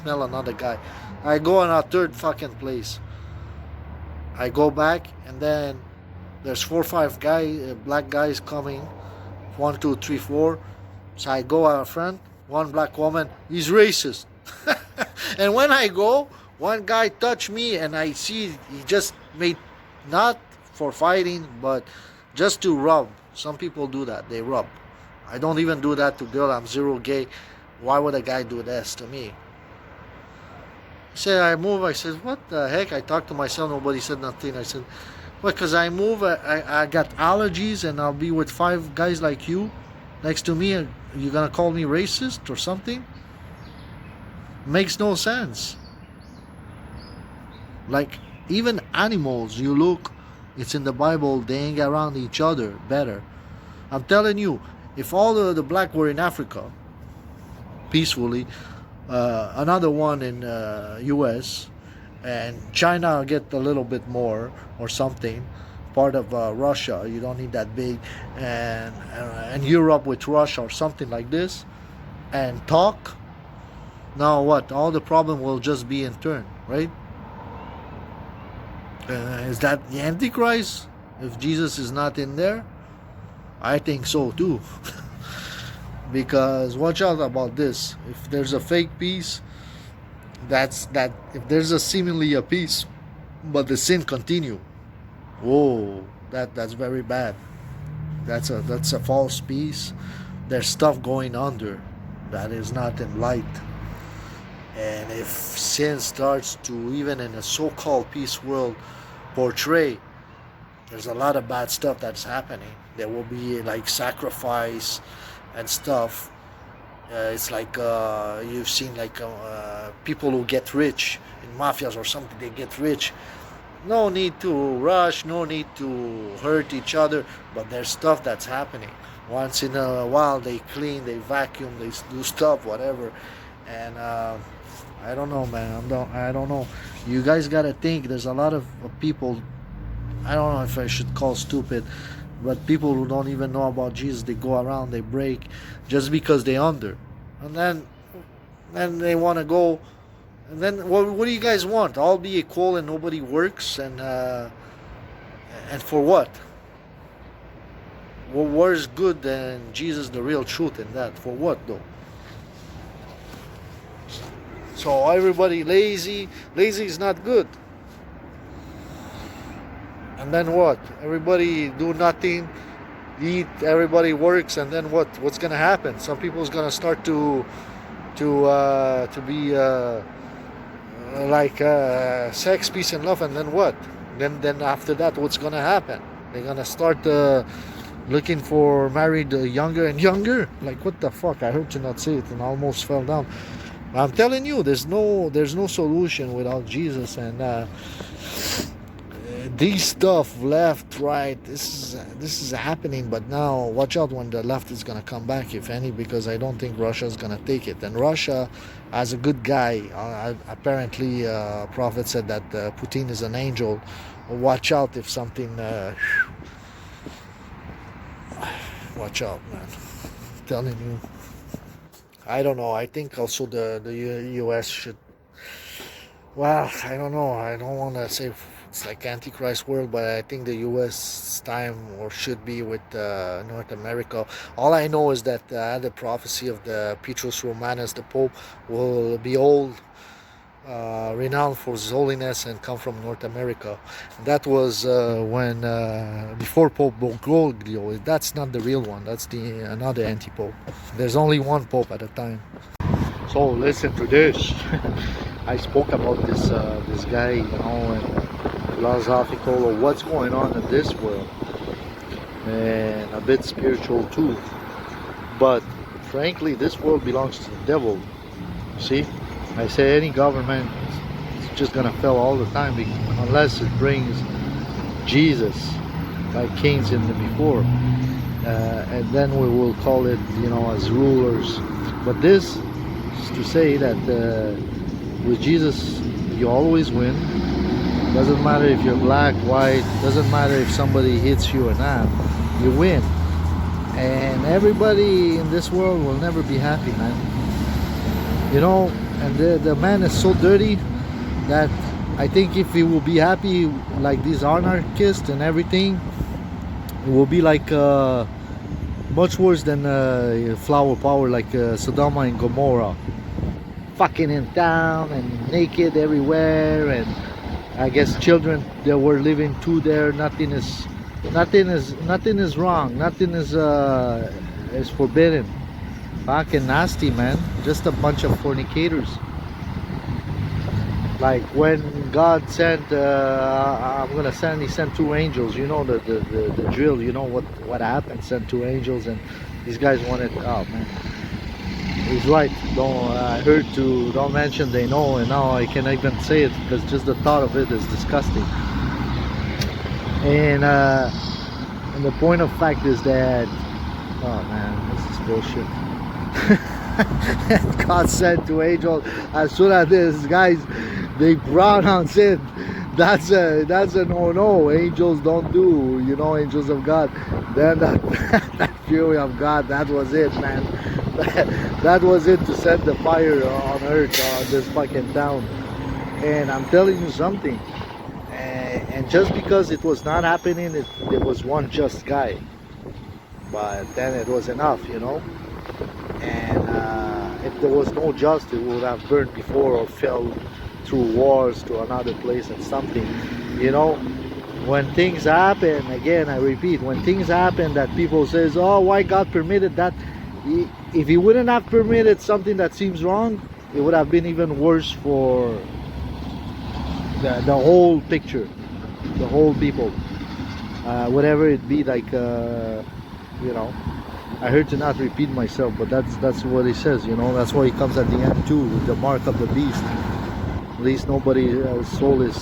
smell another guy. I go on a third fucking place. I go back, and then there's 4 or 5 black guys coming. 1, 2, 3, 4. So I go out front. One black woman. He's racist. And when I go, one guy touched me, and I see he just made, not for fighting, but just to rub. Some people do that. They rub. I don't even do that to girl. I'm zero gay. Why would a guy do this to me? He said, I move. I said, what the heck? I talked to myself. Nobody said nothing. I said, well, because I move. I got allergies, and I'll be with 5 guys like you next to me. And you're going to call me racist or something? Makes no sense. Like, even animals, you look, it's in the Bible, they hang around each other better. I'm telling you, if all the black were in Africa, peacefully, another one in U.S., and China get a little bit more or something, part of Russia, you don't need that big, and Europe with Russia or something like this, and talk, now what? All the problem will just be in turn, right? Is that the antichrist? If Jesus is not in there, I think so too. Because watch out about this. If there's a fake peace, that's that. If there's a seemingly a peace, but the sin continue, whoa, that's very bad. That's a false peace. There's stuff going under that is not in light. And if sin starts to, even in a so-called peace world, portray, there's a lot of bad stuff that's happening. There will be like sacrifice and stuff. It's like you've seen like people who get rich in mafias or something. They get rich. No need to rush. No need to hurt each other. But there's stuff that's happening. Once in a while, they clean, they vacuum, they do stuff, whatever. And I don't know, man. I don't know. You guys gotta think. There's a lot of people. I don't know if I should call stupid, but people who don't even know about Jesus, they go around, they break, just because they under, and then they want to go, and then what do you guys want? All be equal and nobody works, and for what? Well, where's good and Jesus the real truth in that? For what though? So everybody lazy. Lazy is not good. And then what? Everybody do nothing, eat. Everybody works, and then what? What's gonna happen? Some people's gonna start to be like sex, peace, and love, and then what? Then after that, what's gonna happen? They're gonna start looking for married younger and younger. Like what the fuck? I heard you not say it and I almost fell down. I'm telling you, there's no solution without Jesus, and these stuff left, right. This is happening, but now watch out when the left is gonna come back, if any, because I don't think Russia is gonna take it. And Russia, as a good guy, apparently, prophet said that Putin is an angel. Watch out if something. Watch out, man. I'm telling you. I don't know. I think also the U.S. should. Well, I don't know. I don't want to say it's like Antichrist world, but I think the U.S. time or should be with North America. All I know is that the prophecy of the Petrus Romanus, the Pope, will be old, renowned for his holiness, and come from North America. That was when before Pope Bergoglio. That's not the real one. That's the another anti-pope. There's only one pope at a time. So listen to this. I spoke about this guy, and philosophical of what's going on in this world, and a bit spiritual too. But frankly, this world belongs to the devil. See, I say any government is just gonna fail all the time unless it brings Jesus, like kings in the before, and then we will call it, as rulers. But this is to say that with Jesus, you always win. Doesn't matter if you're black, white, doesn't matter if somebody hits you or not, you win. And everybody in this world will never be happy, man. and the man is so dirty that I think if he will be happy like these anarchists and everything, it will be like much worse than flower power, like Sodom and Gomorrah, fucking in town and naked everywhere, and I guess children that were living too there. Nothing is wrong. Nothing is forbidden. Fucking nasty, man. Just a bunch of fornicators. Like when God sent, he sent two angels. You know the drill. You know what happened. Sent two angels, and these guys wanted. Oh man, he's right. Don't mention they know, and now I can't even say it because just the thought of it is disgusting. And the point of fact is that, oh man, this is bullshit. God sent two angels. As soon as these guys they pronounce it, that's a no. Angels don't do, angels of God. Then that fury of God, that was it, man. That was it to set the fire on earth, on this fucking town. And I'm telling you something. And just because it was not happening, there was one just guy. But then it was enough, And if there was no justice, it would have burned before or fell through wars to another place and something. When things happen, again I repeat, when things happen that people says, oh, why God permitted that? If he wouldn't have permitted something that seems wrong, it would have been even worse for the whole picture, the whole people, whatever it be. Like I heard to not repeat myself, but that's what he says. That's why he comes at the end too, with the mark of the beast. At least nobody's soul is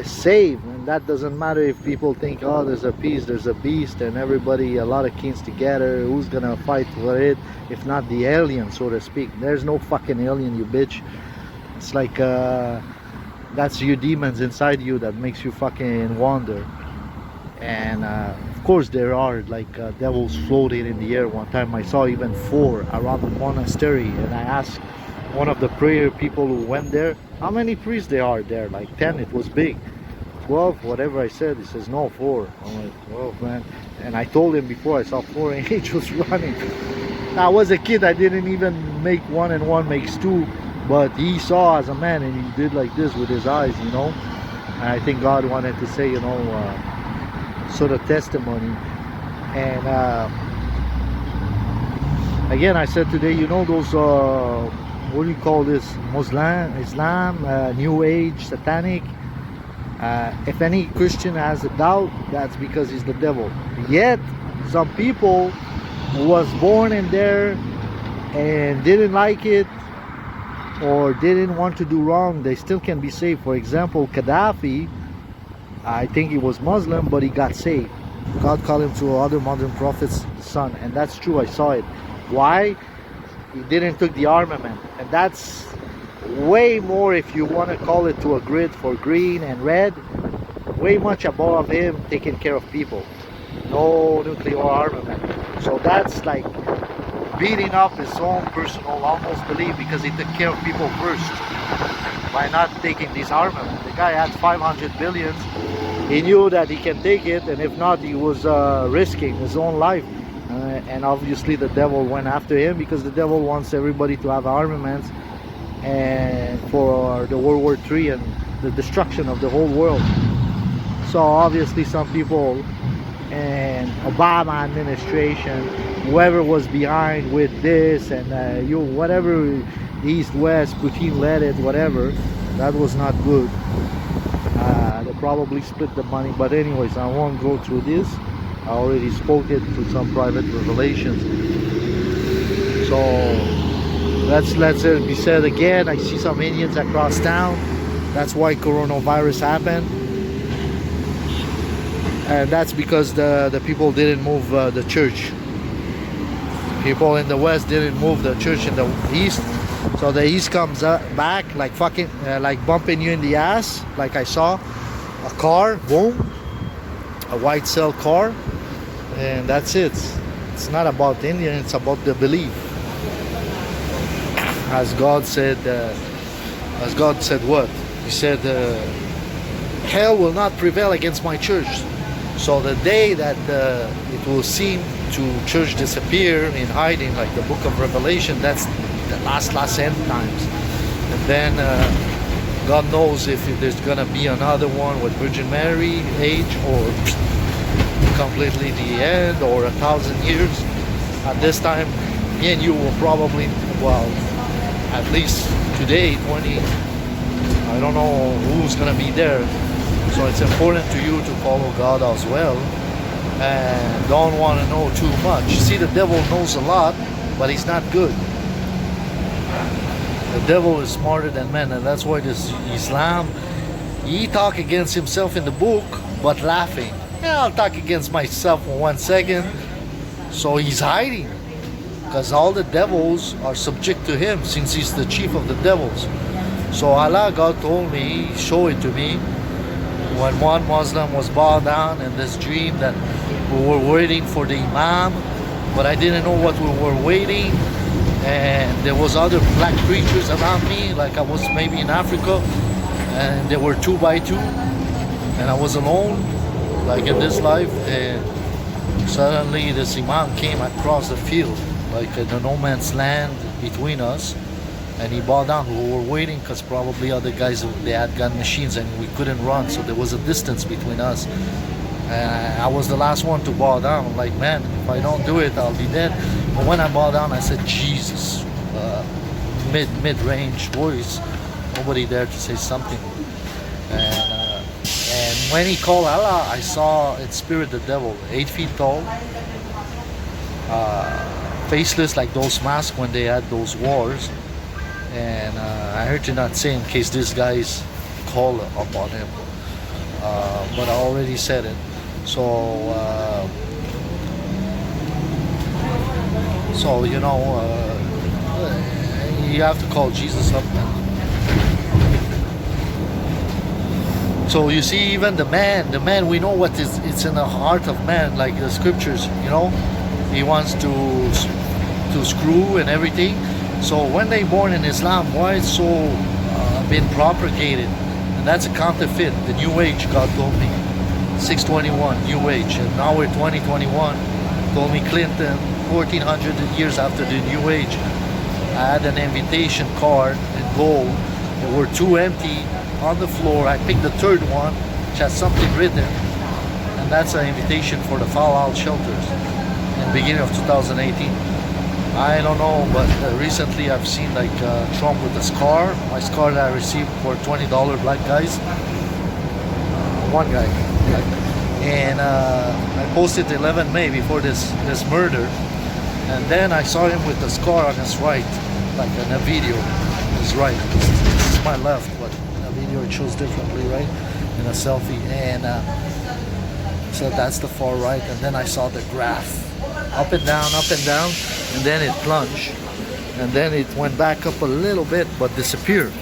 saved, and that doesn't matter if people think, oh, there's a peace, there's a beast, and everybody, a lot of kings together. Who's gonna fight for it if not the alien, so to speak? There's no fucking alien, you bitch. It's like that's your demons inside you that makes you fucking wander. And of course there are like devils floating in the air. One time I saw even 4 around the monastery, and I asked one of the prayer people who went there, how many priests there are there? Like 10, it was big. 12, whatever I said. He says no, 4. I'm like, 12, man. And I told him before, I saw 4 angels running. Now, I was a kid, I didn't even make 1 and 1 makes 2, but he saw as a man, and he did like this with his eyes, And I think God wanted to say, sort of testimony. And again, I said today, those what do you call this, Islam, New Age, Satanic, if any Christian has a doubt, that's because he's the devil. Yet some people who was born in there and didn't like it or didn't want to do wrong, they still can be saved. For example, Gaddafi, I think he was Muslim, but he got saved. God called him to other modern prophet's son, and that's true. I saw it. Why? He didn't took the armament, and that's way more, if you want to call it to a grid for green and red, way much above him taking care of people. No nuclear armament. So that's like beating up his own personal almost belief, because he took care of people first by not taking this armament. The guy had 500 billions. He knew that he can take it, and if not, he was risking his own life. And obviously the devil went after him, because the devil wants everybody to have armaments and for the World War III and the destruction of the whole world. So obviously some people and Obama administration, whoever was behind with this, and whatever, East, West, Putin led it, whatever, that was not good. They probably split the money, but anyways, I won't go through this. I already spoke it to some private revelations. So let's be said again. I see some Indians across town. That's why coronavirus happened, and that's because the people didn't move the church. People in the West didn't move the church in the East. So the East comes back like fucking like bumping you in the ass, like I saw a car, boom, a white cell car, and that's it. It's not about Indian, it's about the belief. as God said. As God said, what? He said, "Hell will not prevail against my church." So the day that it will seem to church disappear in hiding, like the book of Revelation, that's the last end times. And then God knows if there's gonna be another one with Virgin Mary age, or completely the end, or 1,000 years. At this time, me and you will probably, well, at least today, 20, I don't know who's gonna be there. So it's important to you to follow God as well, and don't want to know too much. See, the devil knows a lot, but he's not good. The devil is smarter than men, and that's why this Islam, he talk against himself in the book, but laughing. Yeah, I'll talk against myself for 1 second. So he's hiding, because all the devils are subject to him, since he's the chief of the devils. So Allah, God told me, show it to me, when one Muslim was bowed down in this dream that we were waiting for the Imam, but I didn't know what we were waiting, and there was other black creatures around me, like I was maybe in Africa, and there were 2 by 2, and I was alone, like in this life, and suddenly this Imam came across the field, like in the no man's land between us, and he bowed down. We were waiting because probably other guys, they had gun machines and we couldn't run, so there was a distance between us, and I was the last one to bow down. I'm like, man, if I don't do it, I'll be dead. But when I bowed down, I said, Jesus, mid-range voice, nobody there to say something, and when he called Allah, I saw in spirit the devil, 8 feet tall, faceless, like those masks when they had those wars. And I heard you not say in case these guys call up on him, but I already said it. So you know, you have to call Jesus up now. So you see, even the man, we know what is, it's in the heart of man, like the scriptures, you know, he wants to screw and everything. So when they born in Islam, why it's so been propagated? And that's a counterfeit. The New Age, God told me, 621, New Age, and now we're 2021. Told me Clinton, 1400 years after the New Age. I had an invitation card in gold. There were 2 empty on the floor. I picked the 3rd one, which has something written, and that's an invitation for the Fallout shelters in the beginning of 2018. I don't know, but recently I've seen like Trump with a scar. My scar that I received for $20 black guys. One guy. And I posted 11 May before this murder. And then I saw him with a scar on his right, like in a video. His right. This is my left, but in a video it shows differently, right? In a selfie. And so that's the far right. And then I saw the graph. Up and down, and then it plunged, and then it went back up a little bit but disappeared.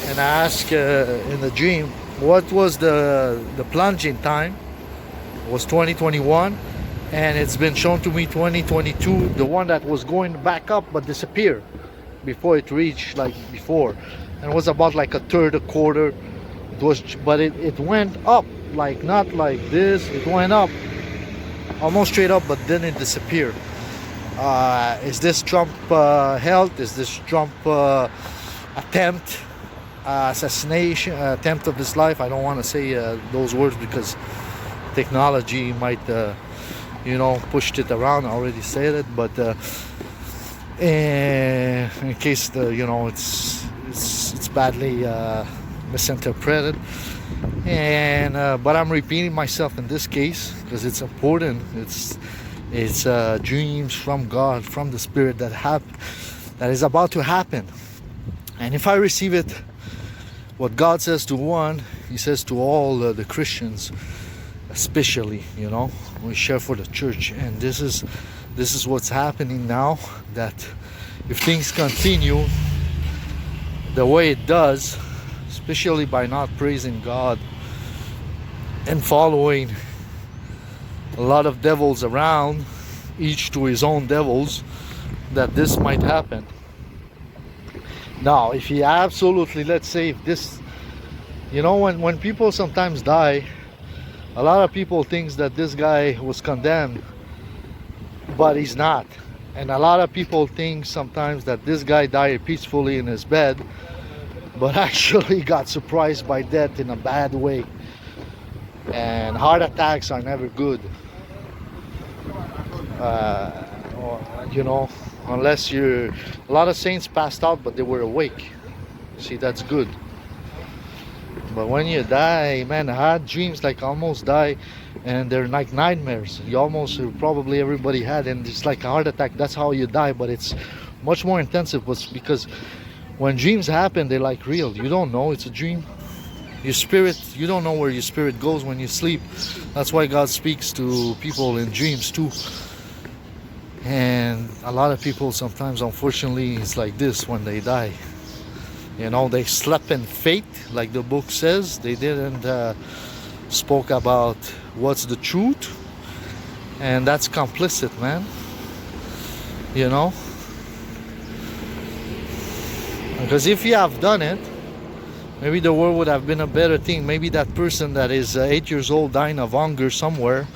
And I asked in the dream, what was the plunging time? It was 2021, and it's been shown to me 2022, the one that was going back up but disappeared before it reached like before, and it was about like a third, a quarter. It was, but it went up, like not like this, it went up almost straight up, but then it disappeared. Is this Trump health? Is this Trump attempt, assassination, attempt of his life? I don't want to say those words because technology might, you know, pushed it around. I already said it, but in case you know, it's badly misinterpreted. And but I'm repeating myself in this case because it's important. It's dreams from God, from the Spirit that is about to happen. And if I receive it, what God says to one, He says to all the Christians, especially. You know, we share for the church, and this is what's happening now. That if things continue the way it does, especially by not praising God and following a lot of devils around, each to his own devils, that this might happen. Now, if he absolutely, let's say, if this, you know, when people sometimes die, a lot of people thinks that this guy was condemned, but he's not. And a lot of people think sometimes that this guy died peacefully in his bed, but actually got surprised by death in a bad way. And heart attacks are never good. You know, unless you're, a lot of saints passed out but they were awake. See, that's good. But when you die, man, I had dreams like I almost die, and they're like nightmares. You almost, probably everybody had, and it's like a heart attack. That's how you die, but it's much more intensive. But because when dreams happen, they're like real. You don't know it's a dream. Your spirit, you don't know where your spirit goes when you sleep. That's why God speaks to people in dreams too. And a lot of people sometimes, unfortunately, it's like this when they die. You know, they slept in faith, like the book says. They didn't spoke about what's the truth, and that's complicit, man. You know, because if you have done it, maybe the world would have been a better thing. Maybe that person that is 8 years old dying of hunger somewhere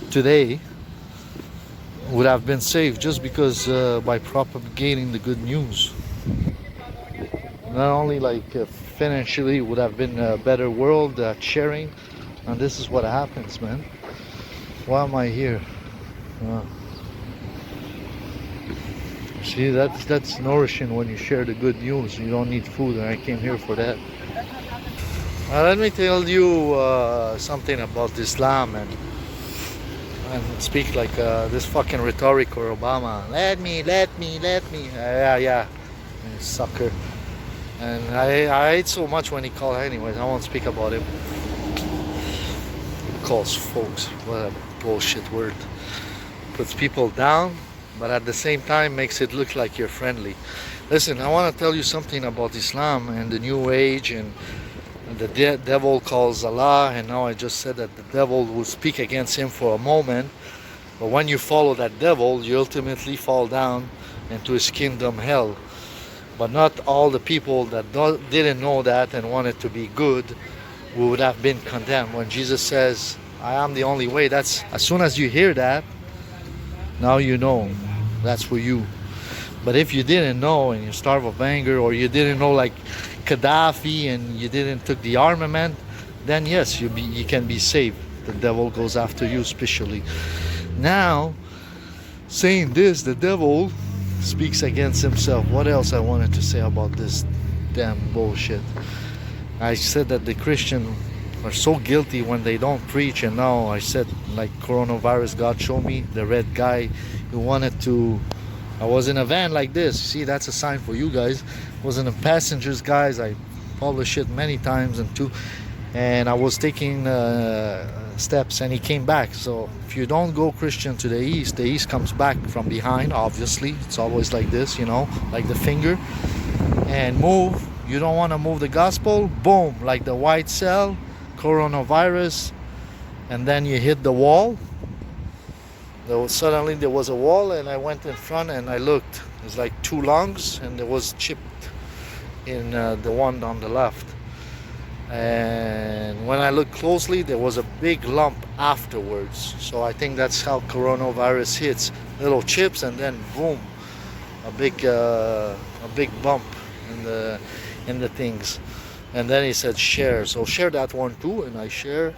today would have been saved just because by propagating the good news. Not only like financially, would have been a better world sharing, and this is what happens, man. Why am I here? See, that's nourishing when you share the good news. You don't need food, and I came here for that. Let me tell you something about Islam and speak like this fucking rhetoric or Obama. Let me. Yeah, sucker. And I hate so much when he calls. Anyways, I won't speak about him. He calls folks. What a bullshit word. Puts people down, but at the same time makes it look like you're friendly. Listen, I want to tell you something about Islam and the New Age, and the devil calls Allah, and now I just said that the devil will speak against him for a moment, but when you follow that devil, you ultimately fall down into his kingdom, hell. But not all the people that didn't know that and wanted to be good would have been condemned. When Jesus says, I am the only way, that's, as soon as you hear that, now you know that's for you. But if you didn't know and you starve of anger, or you didn't know like Gaddafi and you didn't took the armament, then yes, you can be saved. The devil goes after you especially. Now, saying this, the devil speaks against himself. What else I wanted to say about this damn bullshit? I said that the Christians are so guilty when they don't preach, and now I said like coronavirus, God showed me the red guy who wanted to, I was in a van like this. See, that's a sign for you guys. I was in a passengers, guys. I published it many times and I was taking steps, and he came back. So if you don't go Christian to the east comes back from behind. Obviously, it's always like this, you know, like the finger, and move. You don't want to move the gospel, boom, like the white cell, coronavirus, and then you hit the wall. Suddenly there was a wall, and I went in front and I looked. It's like two lungs, and there was chipped in the one on the left. And when I looked closely, there was a big lump afterwards. So I think that's how coronavirus hits: little chips, and then boom, a big bump in the things. And then he said share, so share that one too, and I share.